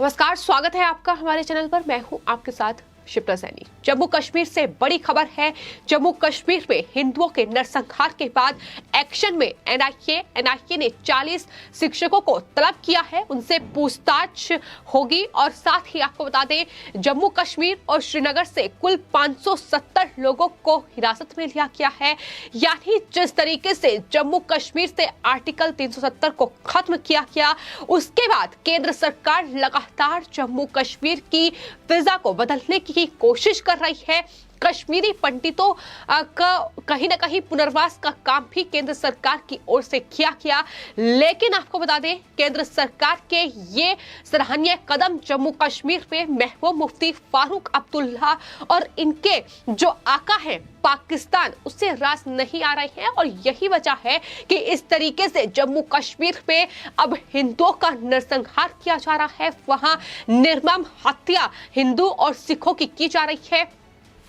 नमस्कार, स्वागत है आपका हमारे चैनल पर। मैं हूं आपके साथ शिप्रा सैनी। जम्मू कश्मीर से बड़ी खबर है। जम्मू कश्मीर में हिंदुओं के नरसंहार के बाद एक्शन में एनआईए ने 40 शिक्षकों को तलब किया है, उनसे पूछताछ होगी। और साथ ही आपको बता दें, जम्मू कश्मीर और श्रीनगर से कुल 570 लोगों को हिरासत में लिया गया है। यानी जिस तरीके से जम्मू कश्मीर से आर्टिकल 370 को खत्म किया गया, उसके बाद केंद्र सरकार लगातार जम्मू कश्मीर की फिजा को बदलने की कोशिश कर रही है। कश्मीरी पंडितों का कहीं ना कहीं पुनर्वास का काम भी केंद्र सरकार की ओर से किया गया। लेकिन आपको बता दें, केंद्र सरकार के ये सराहनीय कदम जम्मू कश्मीर में महबूब मुफ्ती फारूक अब्दुल्ला और इनके जो आका हैं पाकिस्तान, उससे रास नहीं आ रहे हैं। और यही वजह है कि इस तरीके से जम्मू कश्मीर में अब हिंदुओं का नरसंहार किया जा रहा है। वहां निर्मम हत्या हिंदू और सिखों की जा रही है।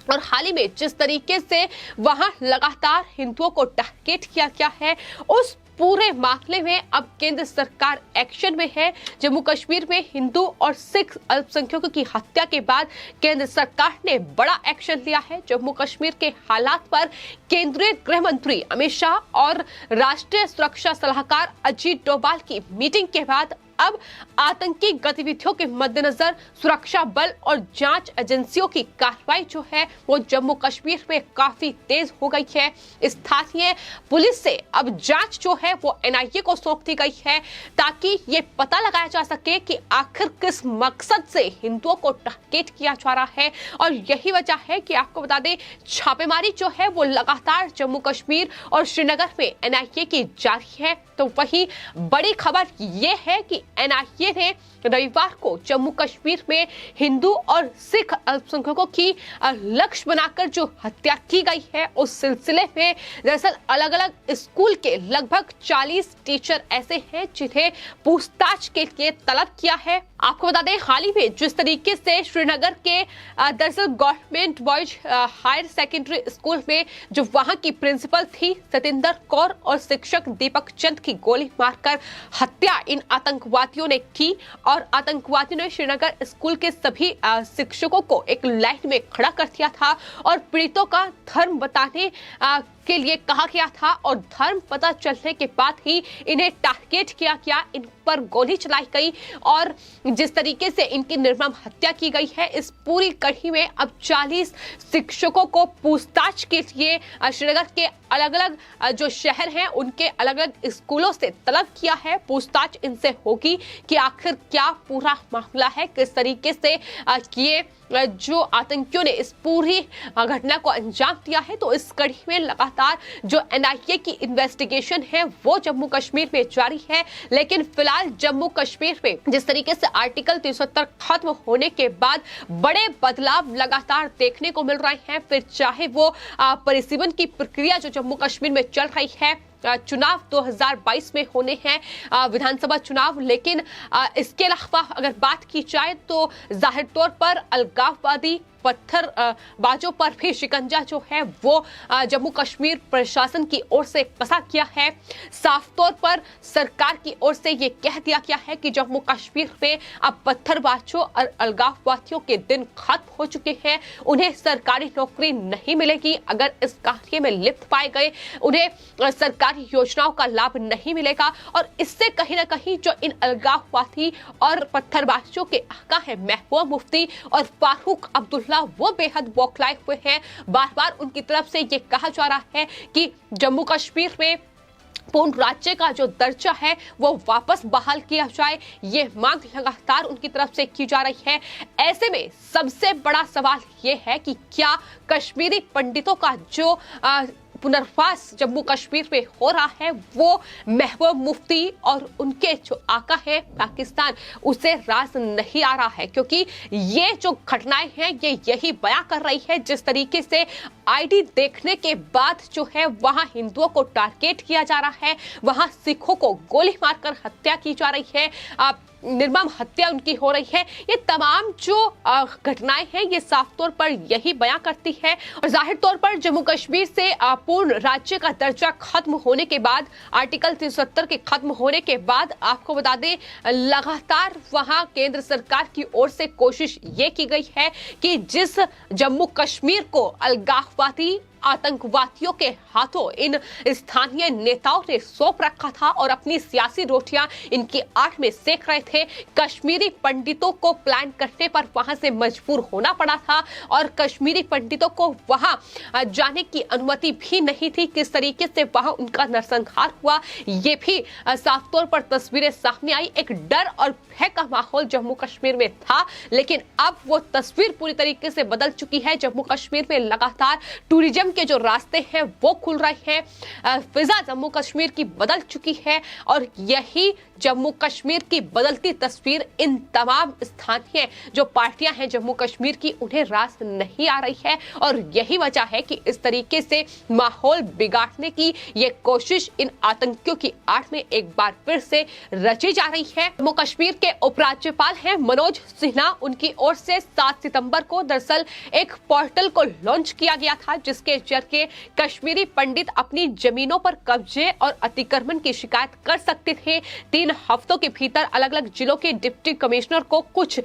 और हाल ही में जिस तरीके से वहां लगातार हिंदुओं को टारगेट किया गया है, उस पूरे मामले में अब केंद्र सरकार एक्शन में है। जम्मू कश्मीर में हिंदू और सिख अल्पसंख्यकों की हत्या के बाद केंद्र सरकार ने बड़ा एक्शन लिया है। जम्मू कश्मीर के हालात पर केंद्रीय गृह मंत्री अमित शाह और राष्ट्रीय सुरक्षा सलाहकार अजीत डोभाल की मीटिंग के बाद अब आतंकी गतिविधियों के मद्देनजर सुरक्षा बल और जांच एजेंसियों की कार्रवाई जो है वो जम्मू कश्मीर में काफी तेज हो गई है। स्थानीय पुलिस से अब जांच जो है वो एनआईए को सौंप दी गई है, ताकि ये पता लगाया जा सके कि आखिर किस मकसद से हिंदुओं को टारगेट किया जा रहा है। और यही वजह है कि आपको बता दें, छापेमारी जो है वो लगातार जम्मू कश्मीर और श्रीनगर में एनआईए की जारी है। तो वही बड़ी खबर ये है कि एनआईए ने रविवार को जम्मू कश्मीर में हिंदू और सिख अल्पसंख्यकों की लक्ष्य बनाकर जो हत्या की गई है, उस सिलसिले में दरअसल अलग अलग स्कूल के लगभग 40 टीचर ऐसे हैं जिन्हें पूछताछ के लिए तलब किया है। आपको बता दें, हाल ही में जिस तरीके से श्रीनगर के दरअसल government boys higher secondary school में जो वहां की प्रिंसिपल थी सतिंदर कौर और शिक्षक दीपक चंद की गोली मारकर हत्या इन आतंकवादियों ने की। और आतंकवादियों ने श्रीनगर स्कूल के सभी शिक्षकों को एक लाइन में खड़ा कर दिया था और पीड़ितों का धर्म बताने के लिए कहा गया था। और धर्म पता चलने के बाद ही इन्हें टारगेट किया गया, इन पर गोली चलाई गई और जिस तरीके से इनकी निर्मम हत्या की गई है। इस पूरी कड़ी में अब 40 शिक्षकों को पूछताछ के लिए श्रीनगर के अलग अलग जो शहर हैं उनके अलग अलग स्कूलों से तलब किया है। पूछताछ इनसे होगी कि आखिर क्या पूरा मामला है, किस तरीके से ये जो आतंकियों ने इस पूरी घटना को अंजाम दिया है। तो इस कड़ी में लगातार जो एनआईए की इन्वेस्टिगेशन है वो जम्मू कश्मीर में जारी है। लेकिन फिलहाल जम्मू कश्मीर में जिस तरीके से आर्टिकल 370 खत्म होने के बाद बड़े बदलाव लगातार देखने को मिल रहे हैं, फिर चाहे वो परिसीमन की प्रक्रिया जो जम्मू कश्मीर में चल रही है, चुनाव 2022 में होने हैं विधानसभा चुनाव। लेकिन इसके अलावा अगर बात की जाए तो जाहिर तौर पर अलगाववादी पत्थरबाजों पर भी शिकंजा जो है वो जम्मू कश्मीर प्रशासन की ओर से कसा गया है। साफ तौर पर सरकार की ओर से ये कह दिया गया है कि जम्मू कश्मीर में अब पत्थरबाजों और अलगाववादियों के दिन खत्म हो चुके हैं। उन्हें सरकारी नौकरी नहीं मिलेगी। अगर इस कार्य में लिप्त पाए गए, उन्हें सरकारी योजनाओं का लाभ नहीं मिलेगा। और इससे कहीं ना कहीं जो इन अलगाववादी और पत्थरबाजों के आका है महबूब मुफ्ती और फारूक अब्दुल्ला, वो बेहद बौखलाए हुए हैं। बार बार उनकी तरफ से ये कहा जा रहा है कि जम्मू कश्मीर में पूर्ण राज्य का जो दर्जा है वो वापस बहाल किया जाए। ये मांग लगातार उनकी तरफ से की जा रही है। ऐसे में सबसे बड़ा सवाल ये है कि क्या कश्मीरी पंडितों का जो पुनर्वास जम्मू कश्मीर में हो रहा है वो महबूब मुफ्ती और उनके जो आका है पाकिस्तान, उसे रास नहीं आ रहा है। क्योंकि ये जो घटनाएं हैं ये यही बयां कर रही है, जिस तरीके से आईडी देखने के बाद जो है वहां हिंदुओं को टारगेट किया जा रहा है, वहां सिखों को गोली मारकर हत्या की जा रही है। निर्मम हत्या उनकी हो रही है। ये तमाम जो घटनाएं हैं ये साफ तौर पर यही बयां करती है। और जाहिर तौर पर जम्मू कश्मीर से पूर्ण राज्य का दर्जा खत्म होने के बाद, आर्टिकल 370 के खत्म होने के बाद, आपको बता दें लगातार वहां केंद्र सरकार की ओर से कोशिश ये की गई है कि जिस जम्मू कश्मीर को अलगाववादी आतंकवादियों के हाथों इन स्थानीय नेताओं ने सौंप रखा था और अपनी सियासी रोटियां इनकी आड़ में सेक रहे थे, कश्मीरी पंडितों को प्लान करने पर वहां से मजबूर होना पड़ा था और कश्मीरी पंडितों को वहां जाने की अनुमति भी नहीं थी। किस तरीके से वहां उनका नरसंहार हुआ ये भी साफ तौर पर तस्वीरें सामने आई। एक डर और भय का माहौल जम्मू कश्मीर में था, लेकिन अब वो तस्वीर पूरी तरीके से बदल चुकी है। जम्मू कश्मीर में लगातार टूरिज्म के जो रास्ते हैं वो खुल रहे हैं, फिजा जम्मू कश्मीर की बदल चुकी है और यही जम्मू कश्मीर की बदलती तस्वीर इन तमाम स्थानीय जो पार्टियां हैं जम्मू कश्मीर की उन्हें रास नहीं आ रही है और यही वजह है कि इस तरीके से माहौल बिगाड़ने की ये कोशिश इन आतंकियों की आड़ में एक बार फिर से रची जा रही है। जम्मू कश्मीर के उपराज्यपाल हैं मनोज सिन्हा, उनकी ओर से 7 सितंबर को दरअसल एक पोर्टल को लॉन्च किया गया था जिसके जरिए कश्मीरी पंडित अपनी जमीनों पर कब्जे और अतिक्रमण की शिकायत कर सकते थे। 3 हफ्तों के भीतर अलग अलग जिलों के डिप्टी कमिश्नर को कुछ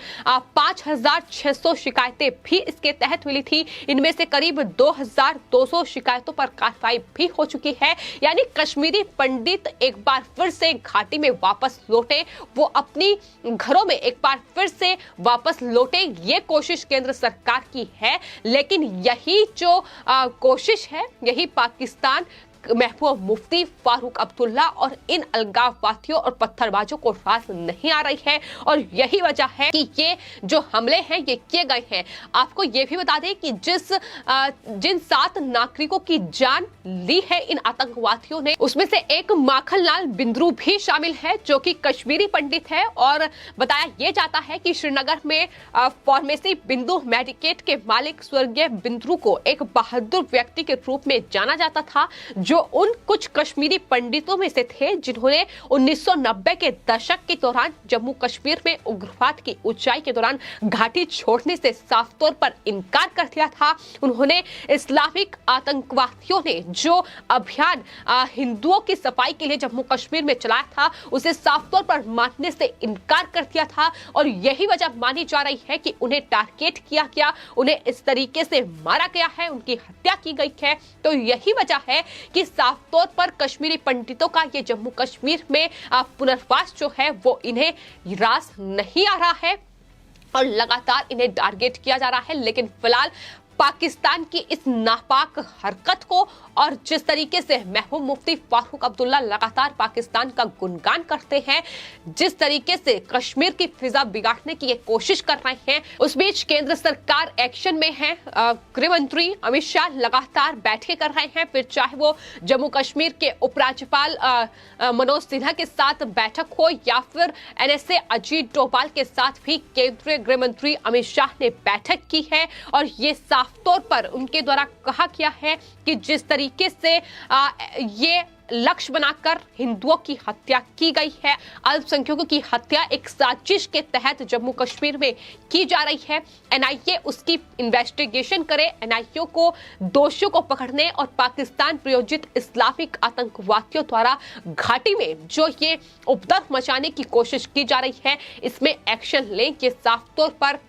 5,600 शिकायतें भी इसके तहत मिली थी। इनमें से करीब 2,200 शिकायतों पर कार्रवाई भी हो चुकी है। यानी कश्मीरी पंडित एक बार फिर से घाटी में वापस लौटे, वो अपनी घरों में एक बार फिर से वापस लौटे, ये कोशिश केंद्र सरकार की है। लेकिन यही जो कोशिश है, यही पाकिस्तान महबूबा मुफ्ती, फारूक अब्दुल्ला और इन अलगाववादियों और पत्थरबाजों को रास नहीं आ रही है और यही वजह है कि ये जो हमले हैं ये किए गए हैं। आपको ये भी बता दें कि जिन 7 नागरिकों की जान ली है इन आतंकवादियों ने, उसमें से एक माखनलाल बिंद्रू भी शामिल है जो कि कश्मीरी पंडित है और बताया यह जाता है कि श्रीनगर में फार्मेसी बिंदु मेडिकेट के मालिक स्वर्गीय बिंद्रू को एक बहादुर व्यक्ति के रूप में जाना जाता था, जो उन कुछ कश्मीरी पंडितों में से थे जिन्होंने 1990 के दशक के दौरान जम्मू कश्मीर में उग्रवाद की ऊंचाई के दौरान घाटी छोड़ने से साफ तौर पर इनकार कर दिया था। उन्होंने इस्लामिक आतंकवादियों ने जो अभियान हिंदुओं की सफाई के लिए जम्मू कश्मीर में चलाया था उसे साफ तौर पर मानने से इनकार कर दिया था और यही वजह मानी जा रही है कि उन्हें टारगेट किया गया, उन्हें इस तरीके से मारा गया है, उनकी हत्या की गई है। तो यही वजह है कि साफ तौर पर कश्मीरी पंडितों का ये जम्मू कश्मीर में पुनर्वास जो है वो इन्हें रास नहीं आ रहा है और लगातार इन्हें टारगेट किया जा रहा है। लेकिन फिलहाल पाकिस्तान की इस नापाक हरकत को और जिस तरीके से महबूब मुफ्ती फारूक अब्दुल्ला लगातार पाकिस्तान का गुणगान करते हैं, जिस तरीके से कश्मीर की फिजा बिगाड़ने की ये कोशिश कर रहे हैं, उस बीच केंद्र सरकार एक्शन में है। गृह मंत्री अमित शाह लगातार बैठकें कर रहे हैं, फिर चाहे वो जम्मू कश्मीर के उपराज्यपाल मनोज सिन्हा के साथ बैठक हो या फिर NSA अजीत डोभाल के साथ भी केंद्रीय गृह मंत्री अमित शाह ने बैठक की है और ये साफ तौर पर उनके द्वारा कहा गया है कि जिस तरीके से ये लक्ष्य बनाकर हिंदुओं की हत्या की गई है, अल्पसंख्यकों की हत्या एक साजिश के तहत जम्मू कश्मीर में की जा रही है। NIA उसकी इन्वेस्टिगेशन करे, NIA को दोषियों को पकड़ने और पाकिस्तान प्रायोजित इस्लामिक आतंकवादियों द्वारा घाटी में जो ये उपद्रव मचाने की कोशिश की जा रही है इसमें एक्शन लें। ये साफ तौर पर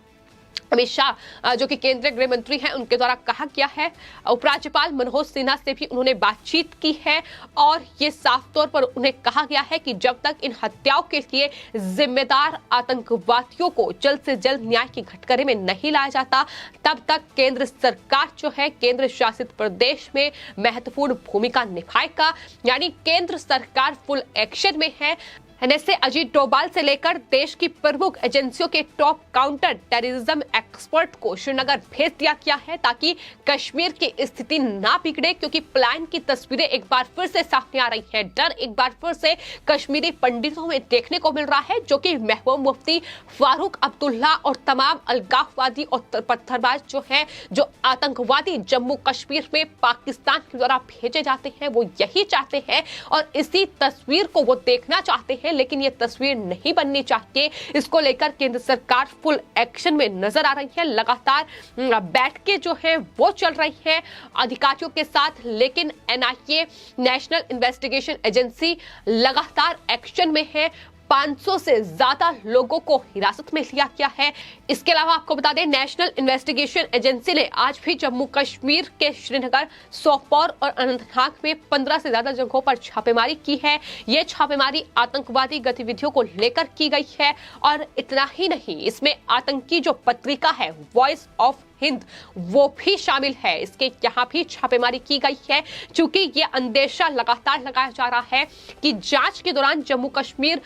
अमित शाह जो कि केंद्रीय गृह मंत्री हैं उनके द्वारा कहा गया है। उपराज्यपाल मनोज सिन्हा से भी उन्होंने बातचीत की है और ये साफ तौर पर उन्हें कहा गया है कि जब तक इन हत्याओं के लिए जिम्मेदार आतंकवादियों को जल्द से जल्द न्याय की कटघरे में नहीं लाया जाता, तब तक केंद्र सरकार जो है केंद्र शासित प्रदेश में महत्वपूर्ण भूमिका निभाएगा। यानी केंद्र सरकार फुल एक्शन में है। NSA अजीत डोभाल से लेकर देश की प्रमुख एजेंसियों के टॉप काउंटर टेररिज्म एक्सपर्ट को श्रीनगर भेज दिया गया है ताकि कश्मीर की स्थिति ना बिगड़े, क्योंकि प्लान की तस्वीरें एक बार फिर से सामने आ रही है। डर एक बार फिर से कश्मीरी पंडितों में देखने को मिल रहा है जो कि महबूब मुफ्ती फारूक अब्दुल्ला और तमाम अलगाववादी और पत्थरबाज जो है, जो आतंकवादी जम्मू कश्मीर में पाकिस्तान के द्वारा भेजे जाते हैं, वो यही चाहते हैं और इसी तस्वीर को वो देखना चाहते हैं है, लेकिन ये तस्वीर नहीं बननी चाहिए। इसको लेकर केंद्र सरकार फुल एक्शन में नजर आ रही है। लगातार बैठकें जो है वो चल रही है अधिकारियों के साथ, लेकिन एनआईए नेशनल इन्वेस्टिगेशन एजेंसी लगातार एक्शन में है। 500 से ज्यादा लोगों को हिरासत में लिया गया है। इसके अलावा आपको बता दें, नेशनल इन्वेस्टिगेशन एजेंसी ने आज भी जम्मू कश्मीर के श्रीनगर, सोपोर और अनंतनाग में 15 से ज्यादा जगहों पर छापेमारी की है। ये छापेमारी आतंकवादी गतिविधियों को लेकर की गई है। और इतना ही नहीं, इसमें आतंकी जो पत्रिका है वॉइस ऑफ हिंद वो भी शामिल है। इसके यहाँ भी छापेमारी की गई है, क्योंकि ये अंदेशा लगातार लगाया जा रहा है कि जांच के दौरान जम्मू कश्मीर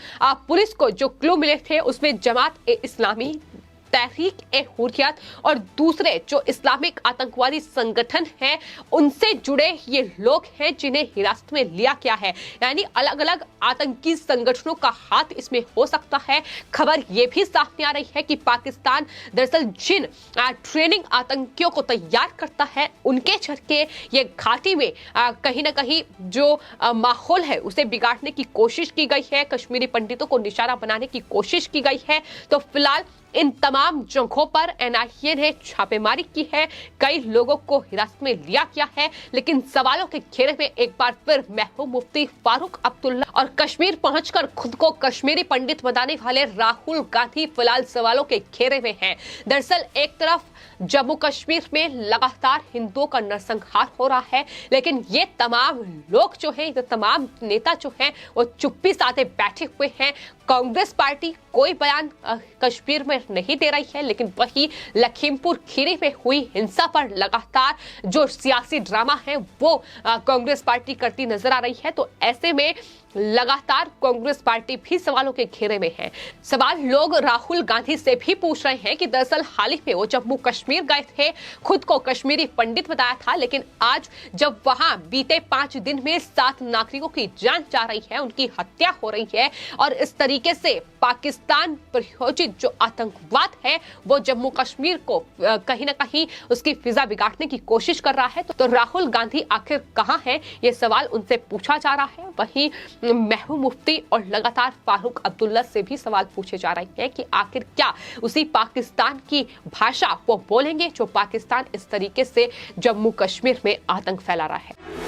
पुलिस को जो क्लू मिले थे उसमें जमात-ए-इस्लामी, तहरीक-ए-हुर्रियत और दूसरे जो इस्लामिक आतंकवादी संगठन हैं उनसे जुड़े ये लोग हैं जिन्हें हिरासत में लिया गया है। यानी अलग अलग आतंकी संगठनों का हाथ इसमें हो सकता है। खबर ये भी सामने आ रही है कि पाकिस्तान दरअसल जिन ट्रेनिंग आतंकियों को तैयार करता है उनके जरिए ये घाटी में कहीं ना कहीं जो माहौल है उसे बिगाड़ने की कोशिश की गई है, कश्मीरी पंडितों को निशाना बनाने की कोशिश की गई है। तो फिलहाल इन तमाम जगहों पर एनआईए ने छापेमारी की है, कई लोगों को हिरासत में लिया गया है। लेकिन सवालों के घेरे में एक बार फिर महबूब मुफ्ती फारूक अब्दुल्ला और कश्मीर पहुंचकर खुद को कश्मीरी पंडित बताने वाले राहुल गांधी फिलहाल सवालों के घेरे में हैं। दरअसल एक तरफ जम्मू कश्मीर में लगातार हिंदुओं का नरसंहार हो रहा है, लेकिन ये तमाम लोग जो हैं, ये तमाम नेता जो हैं वो चुप्पी साधे बैठे हुए हैं। कांग्रेस पार्टी कोई बयान कश्मीर में नहीं दे रही है, लेकिन वही लखीमपुर खीरी में हुई हिंसा पर लगातार जो सियासी ड्रामा है वो कांग्रेस पार्टी करती नजर आ रही है। तो ऐसे में लगातार कांग्रेस पार्टी भी सवालों के घेरे में है। सवाल लोग राहुल गांधी से भी पूछ रहे हैं कि दरअसल हाल ही में वो जम्मू कश्मीर गए थे, खुद को कश्मीरी पंडित बताया था, लेकिन आज जब वहां बीते 5 दिन में 7 नागरिकों की जान जा रही है, उनकी हत्या हो रही है और इस तरीके से पाकिस्तान प्रायोजित जो आतंकवाद है वो जम्मू कश्मीर को कहीं ना कहीं उसकी फिजा बिगाड़ने की कोशिश कर रहा है, तो राहुल गांधी आखिर कहां है, ये सवाल उनसे पूछा जा रहा है। वहीं महबूब मुफ्ती और लगातार फारूक अब्दुल्ला से भी सवाल पूछे जा रहे हैं कि आखिर क्या उसी पाकिस्तान की भाषा वो बोलेंगे जो पाकिस्तान इस तरीके से जम्मू कश्मीर में आतंक फैला रहा है।